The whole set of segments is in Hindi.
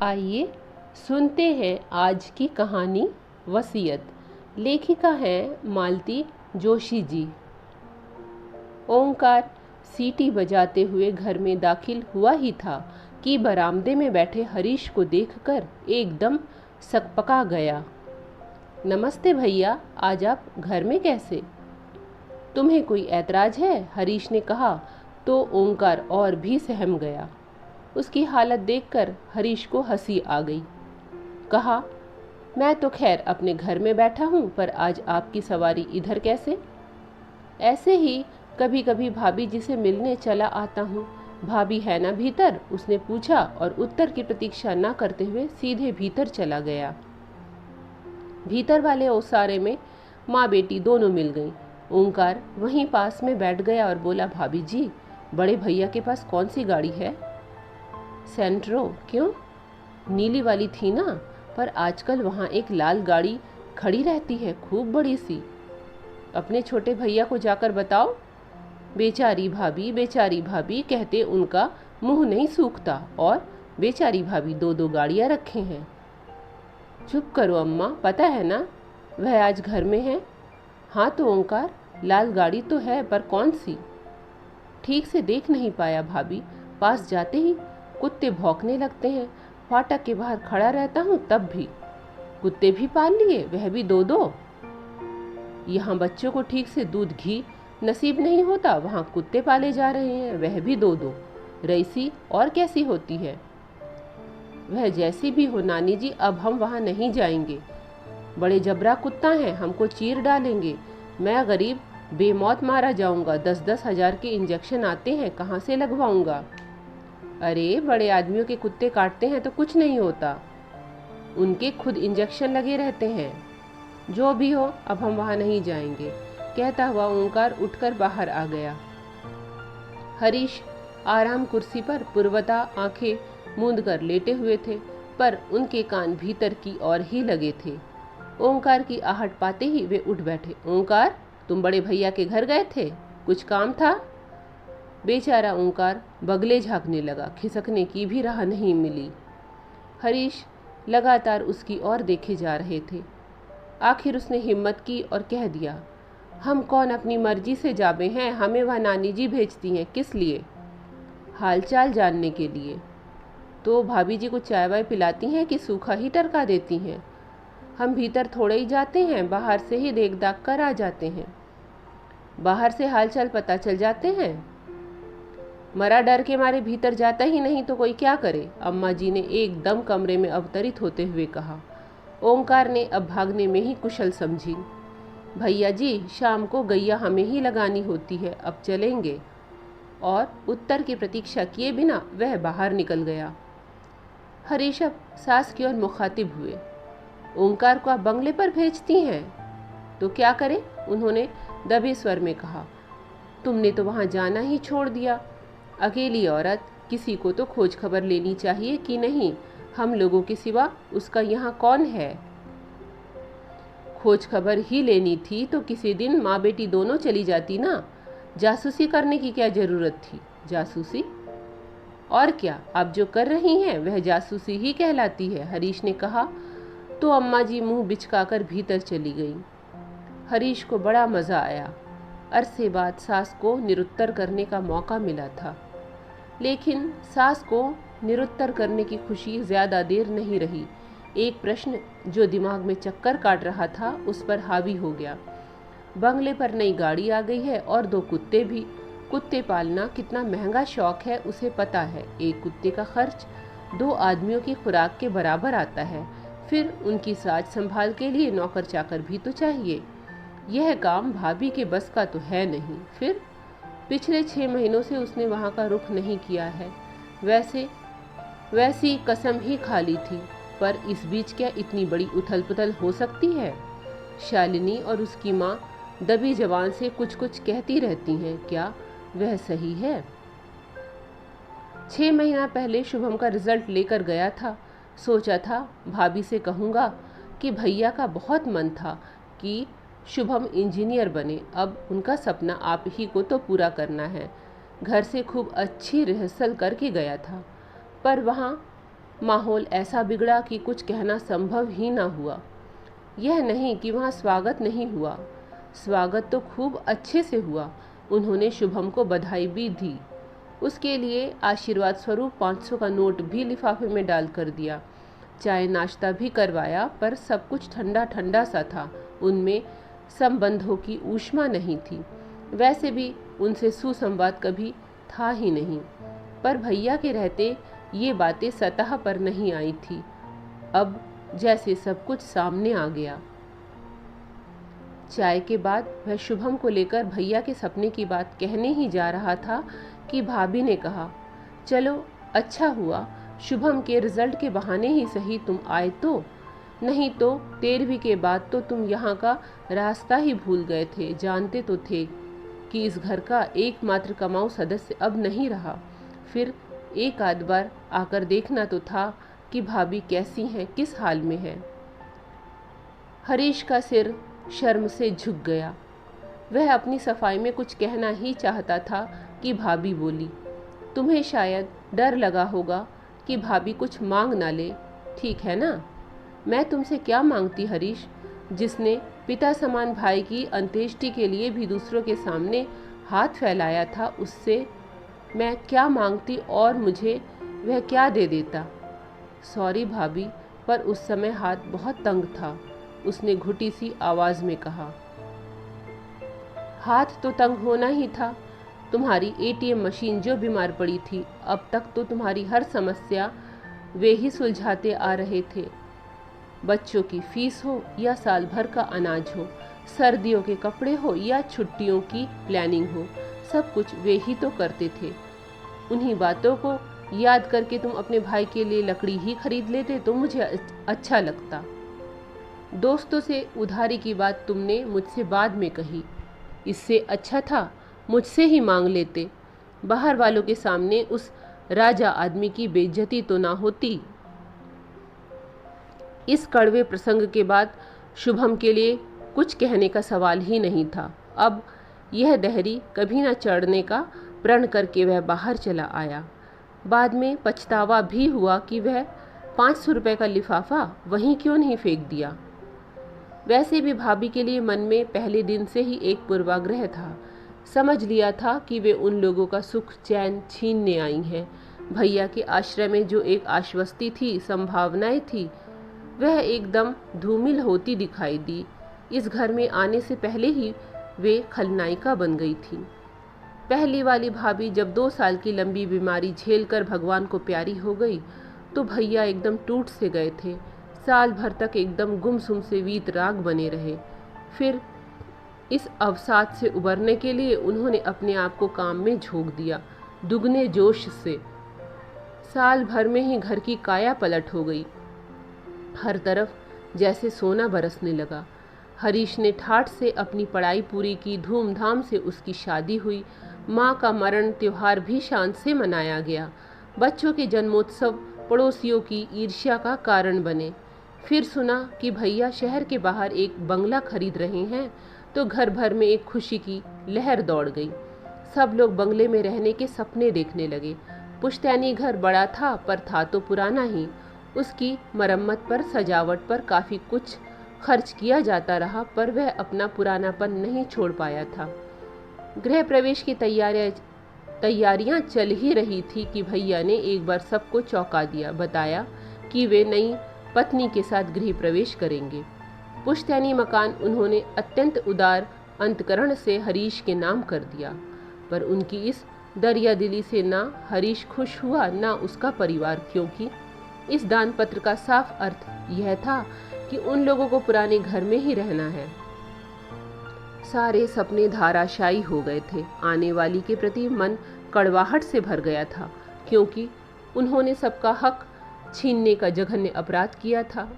आइए सुनते हैं आज की कहानी वसीयत। लेखिका हैं मालती जोशी जी। ओंकार सीटी बजाते हुए घर में दाखिल हुआ ही था कि बरामदे में बैठे हरीश को देखकर एकदम सकपका गया। नमस्ते भैया, आज आप घर में कैसे? तुम्हें कोई ऐतराज है? हरीश ने कहा तो ओंकार और भी सहम गया। उसकी हालत देखकर हरीश को हंसी आ गई। कहा, मैं तो खैर अपने घर में बैठा हूँ, पर आज आपकी सवारी इधर कैसे? ऐसे ही कभी कभी भाभी जी से मिलने चला आता हूँ। भाभी है ना भीतर? उसने पूछा और उत्तर की प्रतीक्षा न करते हुए सीधे भीतर चला गया। भीतर वाले ओसारे में माँ बेटी दोनों मिल गईं। ओंकार वहीं पास में बैठ गया और बोला, भाभी जी, बड़े भैया के पास कौन सी गाड़ी है? सेंट्रो। क्यों? नीली वाली थी ना, पर आजकल वहाँ एक लाल गाड़ी खड़ी रहती है, खूब बड़ी सी। अपने छोटे भैया को जाकर बताओ। बेचारी भाभी कहते उनका मुंह नहीं सूखता, और बेचारी भाभी दो दो गाड़ियाँ रखे हैं। चुप करो अम्मा, पता है ना वह आज घर में है। हाँ तो ओंकार, लाल गाड़ी तो है, पर कौन सी? ठीक से देख नहीं पाया भाभी, पास जाते ही कुत्ते भौंकने लगते हैं। फाटक के बाहर खड़ा रहता हूँ तब भी। कुत्ते भी पाल लिए, वह भी दो दो। यहाँ बच्चों को ठीक से दूध घी नसीब नहीं होता, वहाँ कुत्ते पाले जा रहे हैं, वह भी दो दो। रईसी और कैसी होती है? वह जैसी भी हो नानी जी, अब हम वहाँ नहीं जाएंगे। बड़े जबरा कुत्ता हैं, हमको चीर डालेंगे। मैं गरीब बेमौत मारा जाऊंगा। 10-10 हजार के इंजेक्शन आते हैं, कहाँ से लगवाऊंगा? अरे बड़े आदमियों के कुत्ते काटते हैं तो कुछ नहीं होता, उनके खुद इंजेक्शन लगे रहते हैं। जो भी हो, अब हम वहाँ नहीं जाएंगे, कहता हुआ ओंकार उठकर बाहर आ गया। हरीश आराम कुर्सी पर पूर्वता आंखें मूंद कर लेटे हुए थे, पर उनके कान भीतर की ओर ही लगे थे। ओंकार की आहट पाते ही वे उठ बैठे। ओंकार, तुम बड़े भैया के घर गए थे? कुछ काम था? बेचारा ओंकार बगले झाँकने लगा, खिसकने की भी राह नहीं मिली। हरीश लगातार उसकी ओर देखे जा रहे थे। आखिर उसने हिम्मत की और कह दिया, हम कौन अपनी मर्जी से जाबे हैं, हमें वह नानी जी भेजती हैं। किस लिए? हालचाल जानने के लिए। तो भाभी जी को चाय वाय पिलाती हैं कि सूखा ही टरका देती हैं? हम भीतर थोड़े ही जाते हैं, बाहर से ही देख दाख कर आ जाते हैं। बाहर से हालचाल पता चल जाते हैं? मरा डर के मारे भीतर जाता ही नहीं तो कोई क्या करे? अम्मा जी ने एकदम कमरे में अवतरित होते हुए कहा। ओंकार ने अब भागने में ही कुशल समझी। भैया जी, शाम को गैया हमें ही लगानी होती है, अब चलेंगे। और उत्तर की प्रतीक्षा किए बिना वह बाहर निकल गया। हरीश अब सास की ओर मुखातिब हुए। ओंकार को आप बंगले पर भेजती हैं तो क्या करे? उन्होंने दबे स्वर में कहा। तुमने तो वहाँ जाना ही छोड़ दिया। अकेली औरत, किसी को तो खोज खबर लेनी चाहिए कि नहीं? हम लोगों के सिवा उसका यहाँ कौन है? खोज खबर ही लेनी थी तो किसी दिन माँ बेटी दोनों चली जाती ना। जासूसी करने की क्या जरूरत थी? जासूसी? और क्या, आप जो कर रही हैं वह जासूसी ही कहलाती है, हरीश ने कहा तो अम्मा जी मुंह बिचकाकर भीतर चली गई। हरीश को बड़ा मज़ा आया। अरसे बाद सास को निरुत्तर करने का मौका मिला था, लेकिन सास को निरुत्तर करने की खुशी ज़्यादा देर नहीं रही। एक प्रश्न जो दिमाग में चक्कर काट रहा था उस पर हावी हो गया। बंगले पर नई गाड़ी आ गई है और 2 कुत्ते भी। कुत्ते पालना कितना महंगा शौक है उसे पता है। एक कुत्ते का खर्च 2 आदमियों की खुराक के बराबर आता है। फिर उनकी साज संभाल के लिए नौकर चाकर भी तो चाहिए। यह काम भाभी के बस का तो है नहीं। फिर पिछले 6 महीनों से उसने वहाँ का रुख नहीं किया है। वैसी कसम ही खा ली थी, पर इस बीच क्या इतनी बड़ी उथल पुथल हो सकती है? शालिनी और उसकी माँ दबी जबान से कुछ कुछ कहती रहती हैं, क्या वह सही है? 6 महीना पहले शुभम का रिजल्ट लेकर गया था। सोचा था भाभी से कहूँगा कि भैया का बहुत मन था कि शुभम इंजीनियर बने, अब उनका सपना आप ही को तो पूरा करना है। घर से खूब अच्छी रिहर्सल करके गया था, पर वहाँ माहौल ऐसा बिगड़ा कि कुछ कहना संभव ही ना हुआ। यह नहीं कि वहाँ स्वागत नहीं हुआ, स्वागत तो खूब अच्छे से हुआ। उन्होंने शुभम को बधाई भी दी, उसके लिए आशीर्वाद स्वरूप 500 का नोट भी लिफाफे में डाल कर दिया। चाय नाश्ता भी करवाया, पर सब कुछ ठंडा ठंडा सा था, उनमें संबंधों की ऊष्मा नहीं थी। वैसे भी उनसे सुसंवाद कभी था ही नहीं, पर भैया के रहते ये बातें सतह पर नहीं आई थी। अब जैसे सब कुछ सामने आ गया। चाय के बाद वह शुभम को लेकर भैया के सपने की बात कहने ही जा रहा था कि भाभी ने कहा, चलो अच्छा हुआ शुभम के रिजल्ट के बहाने ही सही तुम आए, तो नहीं तो 13वीं के बाद तो तुम यहाँ का रास्ता ही भूल गए थे। जानते तो थे कि इस घर का एकमात्र कमाऊ सदस्य अब नहीं रहा। फिर एक आध बार आकर देखना तो था कि भाभी कैसी हैं, किस हाल में है। हरीश का सिर शर्म से झुक गया। वह अपनी सफाई में कुछ कहना ही चाहता था कि भाभी बोली, तुम्हें शायद डर लगा होगा कि भाभी कुछ मांग ना ले, ठीक है ना? मैं तुमसे क्या मांगती हरीश, जिसने पिता समान भाई की अंत्येष्टि के लिए भी दूसरों के सामने हाथ फैलाया था, उससे मैं क्या मांगती और मुझे वह क्या दे देता? सॉरी भाभी, पर उस समय हाथ बहुत तंग था, उसने घुटी सी आवाज में कहा। हाथ तो तंग होना ही था, तुम्हारी एटीएम मशीन जो बीमार पड़ी थी, अब तक तो तुम्हारी हर समस्या वे ही सुलझाते आ रहे थे। बच्चों की फीस हो या साल भर का अनाज हो, सर्दियों के कपड़े हो या छुट्टियों की प्लानिंग हो, सब कुछ वे ही तो करते थे। उन्हीं बातों को याद करके तुम अपने भाई के लिए लकड़ी ही खरीद लेते तो मुझे अच्छा लगता। दोस्तों से उधारी की बात तुमने मुझसे बाद में कही, इससे अच्छा था मुझसे ही मांग लेते, बाहर वालों के सामने उस राजा आदमी की बेइज्जती तो ना होती। इस कड़वे प्रसंग के बाद शुभम के लिए कुछ कहने का सवाल ही नहीं था। अब यह दहरी कभी ना चढ़ने का प्रण करके वह बाहर चला आया। बाद में पछतावा भी हुआ कि वह 500 रुपये का लिफाफा वहीं क्यों नहीं फेंक दिया। वैसे भी भाभी के लिए मन में पहले दिन से ही एक पूर्वाग्रह था। समझ लिया था कि वे उन लोगों का सुख चैन छीनने आई हैं। भैया के आश्रय में जो एक आश्वस्ति थी, संभावनाएं थी, वह एकदम धूमिल होती दिखाई दी। इस घर में आने से पहले ही वे खलनायिका बन गई थी। पहली वाली भाभी जब 2 साल की लंबी बीमारी झेलकर भगवान को प्यारी हो गई, तो भैया एकदम टूट से गए थे। साल भर तक एकदम गुमसुम से वीतराग बने रहे। फिर इस अवसाद से उबरने के लिए उन्होंने अपने आप को काम में झोंक दिया, दुगने जोश से। साल भर में ही घर की काया पलट हो गई। हर तरफ जैसे सोना बरसने लगा। हरीश ने ठाठ से अपनी पढ़ाई पूरी की, धूमधाम से उसकी शादी हुई, माँ का मरण त्योहार भी शान से मनाया गया। बच्चों के जन्मोत्सव पड़ोसियों की ईर्ष्या का कारण बने। फिर सुना कि भैया शहर के बाहर एक बंगला खरीद रहे हैं, तो घर भर में एक खुशी की लहर दौड़ गई। सब लोग बंगले में रहने के सपने देखने लगे। पुश्तैनी घर बड़ा था, पर था तो पुराना ही। उसकी मरम्मत पर, सजावट पर काफ़ी कुछ खर्च किया जाता रहा, पर वह अपना पुरानापन नहीं छोड़ पाया था। गृह प्रवेश की तैयारियां चल ही रही थी कि भैया ने एक बार सबको चौंका दिया। बताया कि वे नई पत्नी के साथ गृह प्रवेश करेंगे। पुश्तैनी मकान उन्होंने अत्यंत उदार अंतकरण से हरीश के नाम कर दिया, पर उनकी इस दरिया दिली से ना हरीश खुश हुआ, ना उसका परिवार, क्योंकि इस दान पत्र का साफ अर्थ यह था कि उन लोगों को पुराने घर में ही रहना है। सारे सपने धाराशायी हो गए थे। आने वाली के प्रति मन कड़वाहट से भर गया था, क्योंकि उन्होंने सबका हक छीनने का जघन्य अपराध किया था।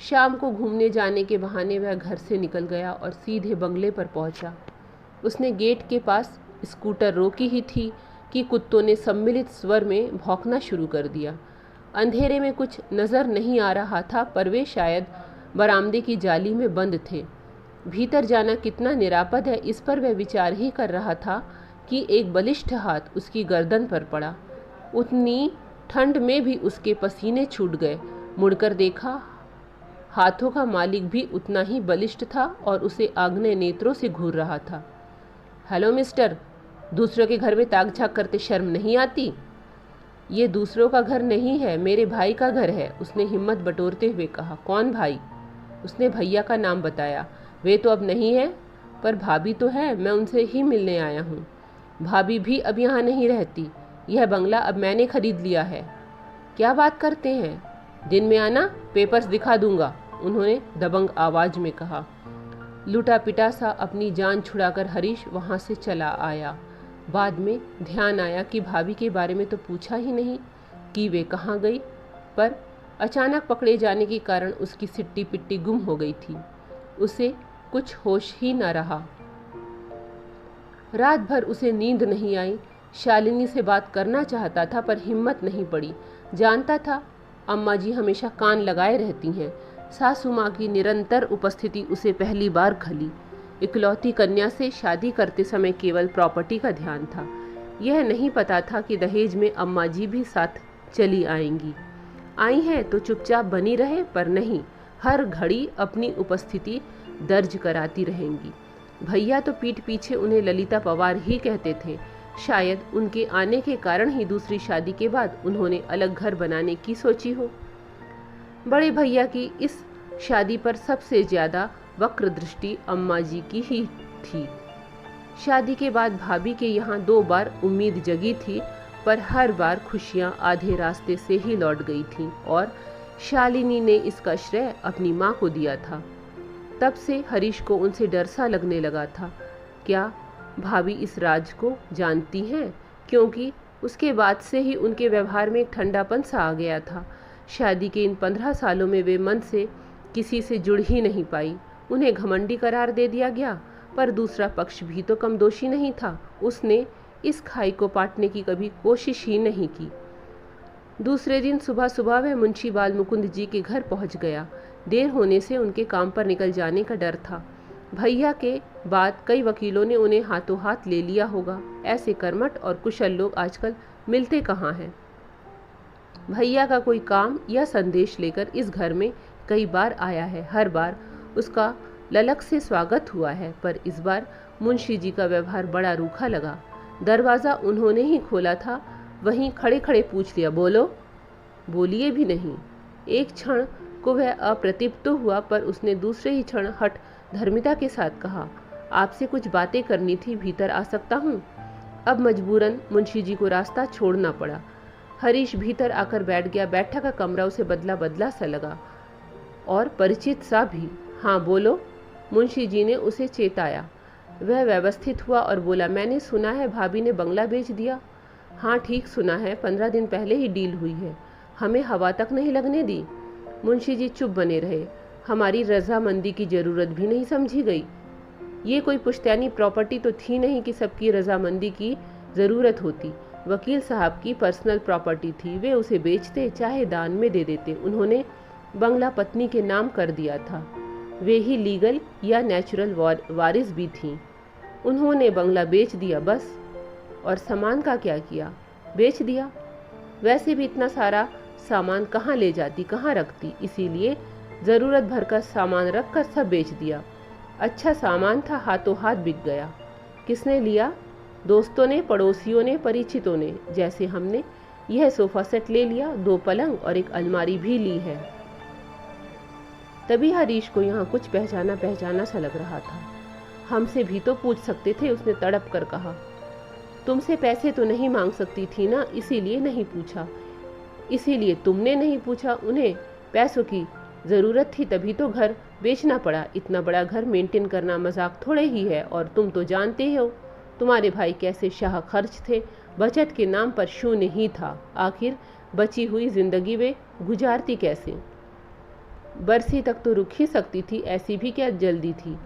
शाम को घूमने जाने के बहाने वह घर से निकल गया और सीधे बंगले पर पहुंचा। उसने गेट के पास स्कूटर रोकी ही थी कि कुत्तों ने सम्मिलित स्वर में भौंकना शुरू कर दिया। अंधेरे में कुछ नज़र नहीं आ रहा था, पर वे शायद बरामदे की जाली में बंद थे। भीतर जाना कितना निरापद है, इस पर वह विचार ही कर रहा था कि एक बलिष्ठ हाथ उसकी गर्दन पर पड़ा। उतनी ठंड में भी उसके पसीने छूट गए। मुड़कर देखा, हाथों का मालिक भी उतना ही बलिष्ठ था और उसे आग्नेय नेत्रों से घूर रहा था। हेलो मिस्टर, दूसरों के घर में ताक झाक करते शर्म नहीं आती? ये दूसरों का घर नहीं है, मेरे भाई का घर है, उसने हिम्मत बटोरते हुए कहा। कौन भाई? उसने भैया का नाम बताया। वे तो अब नहीं है, पर भाभी तो है, मैं उनसे ही मिलने आया हूँ। भाभी भी अब यहाँ नहीं रहती, यह बंगला अब मैंने खरीद लिया है। क्या बात करते हैं? दिन में आना, पेपर्स दिखा दूंगा, उन्होंने दबंग आवाज में कहा। लुटा पिटा सा अपनी जान छुड़ाकर हरीश वहाँ से चला आया। बाद में ध्यान आया कि भाभी के बारे में तो पूछा ही नहीं कि वे कहाँ गई, पर अचानक पकड़े जाने के कारण उसकी सिट्टी पिट्टी गुम हो गई थी। उसे कुछ होश ही न रहा। रात भर उसे नींद नहीं आई। शालिनी से बात करना चाहता था पर हिम्मत नहीं पड़ी। जानता था अम्मा जी हमेशा कान लगाए रहती हैं। सासू माँ की निरंतर उपस्थिति उसे पहली बार खली। इकलौती कन्या से शादी करते समय केवल प्रॉपर्टी का ध्यान था। यह नहीं पता था कि दहेज में अम्मा जी भी साथ चली आएंगी। आई हैं तो चुपचाप बनी रहे, पर नहीं, हर घड़ी अपनी उपस्थिति दर्ज कराती रहेंगी। भैया तो पीठ पीछे उन्हें ललिता पवार ही कहते थे। शायद उनके आने के कारण ही दूसरी शादी के बाद उन्होंने अलग घर बनाने की सोची हो। बड़े भैया की इस शादी पर सबसे ज्यादा वक्र दृष्टि अम्मा जी की ही थी। शादी के बाद भाभी के यहाँ 2 बार उम्मीद जगी थी, पर हर बार खुशियाँ आधे रास्ते से ही लौट गई थीं और शालिनी ने इसका श्रेय अपनी माँ को दिया था। तब से हरीश को उनसे डर सा लगने लगा था। क्या भाभी इस राज को जानती हैं? क्योंकि उसके बाद से ही उनके व्यवहार में एक ठंडापन सा आ गया था। शादी के इन 15 सालों में वे मन से किसी से जुड़ ही नहीं पाई। उन्हें घमंडी करार दे दिया गया, पर दूसरा पक्ष भी तो कम दोषी नहीं था। उसने इस खाई को पाटने की कभी कोशिश ही नहीं की। दूसरे दिन सुबह सुबह वह मुंशी बाल मुकुंद जी के घर पहुंच गया। देर होने से उनके काम पर निकल जाने का डर था। भैया के बाद कई वकीलों ने उन्हें हाथों हाथ ले लिया होगा। ऐसे कर्मठ और कुशल लोग आजकल मिलते कहाँ हैं। भैया का कोई काम या संदेश लेकर इस घर में कई बार आया है। हर बार उसका ललक से स्वागत हुआ है, पर इस बार मुंशी जी का व्यवहार बड़ा रूखा लगा। दरवाज़ा उन्होंने ही खोला था, वहीं खड़े खड़े पूछ लिया, बोलो। बोलिए भी नहीं। एक क्षण को वह अप्रतिभ तो हुआ, पर उसने दूसरे ही क्षण हठ धर्मिता के साथ कहा, आपसे कुछ बातें करनी थी, भीतर आ सकता हूँ? अब मजबूरन मुंशी जी को रास्ता छोड़ना पड़ा। हरीश भीतर आकर बैठ गया। बैठक का कमरा उसे बदला बदला सा लगा और परिचित सा भी। हाँ बोलो, मुंशी जी ने उसे चेताया। वह व्यवस्थित हुआ और बोला, मैंने सुना है भाभी ने बंगला बेच दिया। हाँ ठीक सुना है, 15 दिन पहले ही डील हुई है। हमें हवा तक नहीं लगने दी। मुंशी जी चुप बने रहे। हमारी रजामंदी की जरूरत भी नहीं समझी गई। ये कोई पुश्तैनी प्रॉपर्टी तो थी नहीं कि सबकी रजामंदी की जरूरत होती। वकील साहब की पर्सनल प्रॉपर्टी थी, वे उसे बेचते चाहे दान में दे देते। उन्होंने बंगला पत्नी के नाम कर दिया था। वे ही लीगल या नेचुरल वारिस भी थीं। उन्होंने बंगला बेच दिया बस। और सामान का क्या किया? बेच दिया। वैसे भी इतना सारा सामान कहाँ ले जाती, कहाँ रखती, इसीलिए ज़रूरत भर का सामान रख कर सब बेच दिया। अच्छा सामान था, हाथों हाथ बिक गया। किसने लिया? दोस्तों ने, पड़ोसियों ने, परिचितों ने। जैसे हमने यह सोफ़ा सेट ले लिया, 2 पलंग और एक अलमारी भी ली है। तभी हरीश को यहाँ कुछ पहचाना पहचाना सा लग रहा था। हमसे भी तो पूछ सकते थे, उसने तड़प कर कहा। तुमसे पैसे तो नहीं मांग सकती थी ना, इसीलिए नहीं पूछा। इसीलिए तुमने नहीं पूछा। उन्हें पैसों की ज़रूरत थी तभी तो घर बेचना पड़ा। इतना बड़ा घर मेंटेन करना मजाक थोड़े ही है, और तुम तो जानते ही हो तुम्हारे भाई कैसे शाह खर्च थे। बचत के नाम पर शून्य ही था। आखिर बची हुई जिंदगी वे गुजारती कैसे? बरसी तक तो रुक ही सकती थी, ऐसी भी क्या जल्दी थी?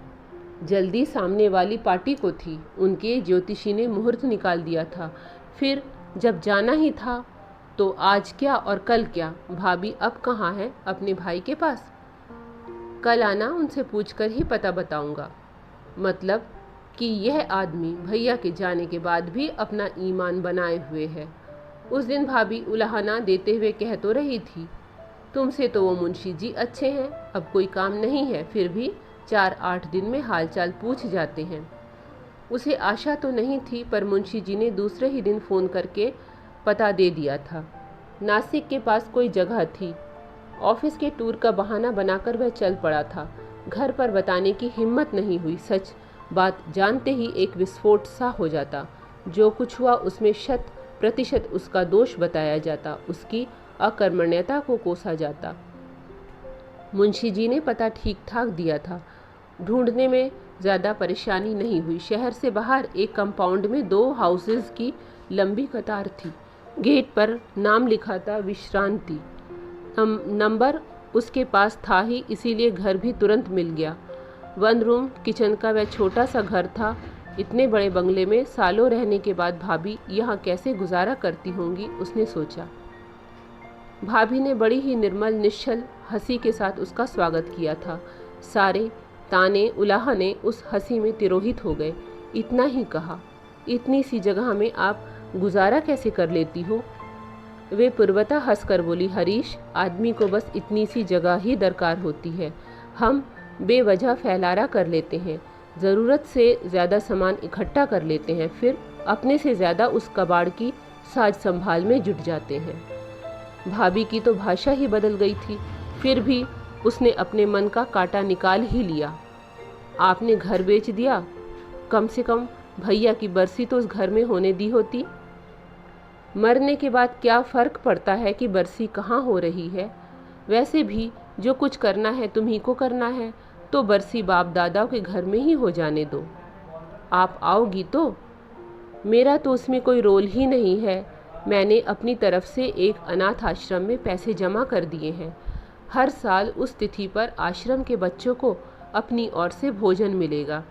जल्दी सामने वाली पार्टी को थी। उनके ज्योतिषी ने मुहूर्त निकाल दिया था। फिर जब जाना ही था तो आज क्या और कल क्या? भाभी अब कहाँ है? अपने भाई के पास। कल आना, उनसे पूछकर ही पता बताऊंगा। मतलब कि यह आदमी भैया के जाने के बाद भी अपना ईमान बनाए हुए है। उस दिन भाभी उलाहना देते हुए कह तो रही थी, तुमसे तो वो मुंशी जी अच्छे हैं, अब कोई काम नहीं है, फिर भी 4-8 दिन में हालचाल पूछ जाते हैं। उसे आशा तो नहीं थी, पर मुंशी जी ने दूसरे ही दिन फ़ोन करके पता दे दिया था। नासिक के पास कोई जगह थी। ऑफिस के टूर का बहाना बनाकर वह चल पड़ा था। घर पर बताने की हिम्मत नहीं हुई। सच बात जानते ही एक विस्फोट सा हो जाता। जो कुछ हुआ उसमें 100% उसका दोष बताया जाता, उसकी अकर्मण्यता को कोसा जाता। मुंशी जी ने पता ठीक ठाक दिया था। ढूंढने में ज़्यादा परेशानी नहीं हुई। शहर से बाहर एक कंपाउंड में 2 हाउसेस की लंबी कतार थी। गेट पर नाम लिखा था विश्रांति। नंबर उसके पास था ही, इसीलिए घर भी तुरंत मिल गया। 1 रूम किचन का वह छोटा सा घर था। इतने बड़े बंगले में सालों रहने के बाद भाभी यहाँ कैसे गुजारा करती होंगी, उसने सोचा। भाभी ने बड़ी ही निर्मल निश्चल हंसी के साथ उसका स्वागत किया था। सारे ताने उलाहने उस हंसी में तिरोहित हो गए। इतना ही कहा, इतनी सी जगह में आप गुजारा कैसे कर लेती हो? वे पूर्वतः हंसकर बोली, हरीश, आदमी को बस इतनी सी जगह ही दरकार होती है। हम बेवजह फैलारा कर लेते हैं, ज़रूरत से ज़्यादा सामान इकट्ठा कर लेते हैं, फिर अपने से ज़्यादा उस कबाड़ की साज संभाल में जुट जाते हैं। भाभी की तो भाषा ही बदल गई थी, फिर भी उसने अपने मन का कांटा निकाल ही लिया। आपने घर बेच दिया, कम से कम भैया की बरसी तो उस घर में होने दी होती। मरने के बाद क्या फ़र्क पड़ता है कि बरसी कहाँ हो रही है? वैसे भी जो कुछ करना है तुम्ही को करना है, तो बरसी बाप दादा के घर में ही हो जाने दो। आप आओगी तो? मेरा तो उसमें कोई रोल ही नहीं है। मैंने अपनी तरफ से एक अनाथ आश्रम में पैसे जमा कर दिए हैं। हर साल उस तिथि पर आश्रम के बच्चों को अपनी ओर से भोजन मिलेगा।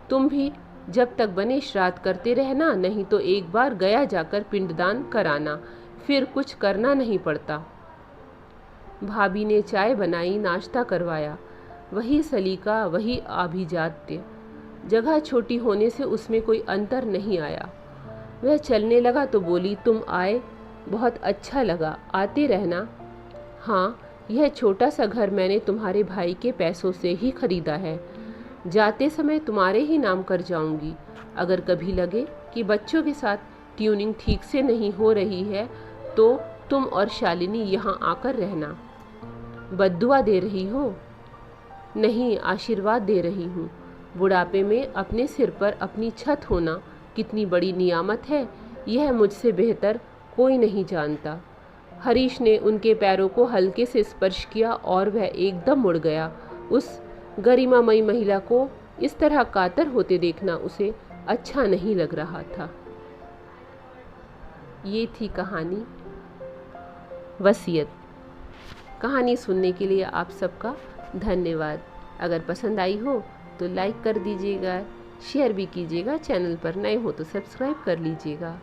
तुम भी जब तक बने श्राद्ध करते रहना, नहीं तो एक बार गया जाकर पिंडदान कराना, फिर कुछ करना नहीं पड़ता। भाभी ने चाय बनाई, नाश्ता करवाया। वही सलीका, वही आभिजात्य। जगह छोटी होने से उसमें कोई अंतर नहीं आया। वह चलने लगा तो बोली, तुम आए, बहुत अच्छा लगा, आते रहना। हाँ, यह छोटा सा घर मैंने तुम्हारे भाई के पैसों से ही खरीदा है। जाते समय तुम्हारे ही नाम कर जाऊंगी। अगर कभी लगे कि बच्चों के साथ ट्यूनिंग ठीक से नहीं हो रही है, तो तुम और शालिनी यहाँ आकर रहना। बद्दुआ दे रही हो? नहीं, आशीर्वाद दे रही हूँ। बुढ़ापे में अपने सिर पर अपनी छत होना कितनी बड़ी नियामत है, यह मुझसे बेहतर कोई नहीं जानता। हरीश ने उनके पैरों को हल्के से स्पर्श किया और वह एकदम मुड़ गया। उस गरिमामयी महिला को इस तरह कातर होते देखना उसे अच्छा नहीं लग रहा था। ये थी कहानी वसीयत। कहानी सुनने के लिए आप सबका धन्यवाद। अगर पसंद आई हो तो लाइक कर दीजिएगा, शेयर भी कीजिएगा, चैनल पर नए हो तो सब्सक्राइब कर लीजिएगा।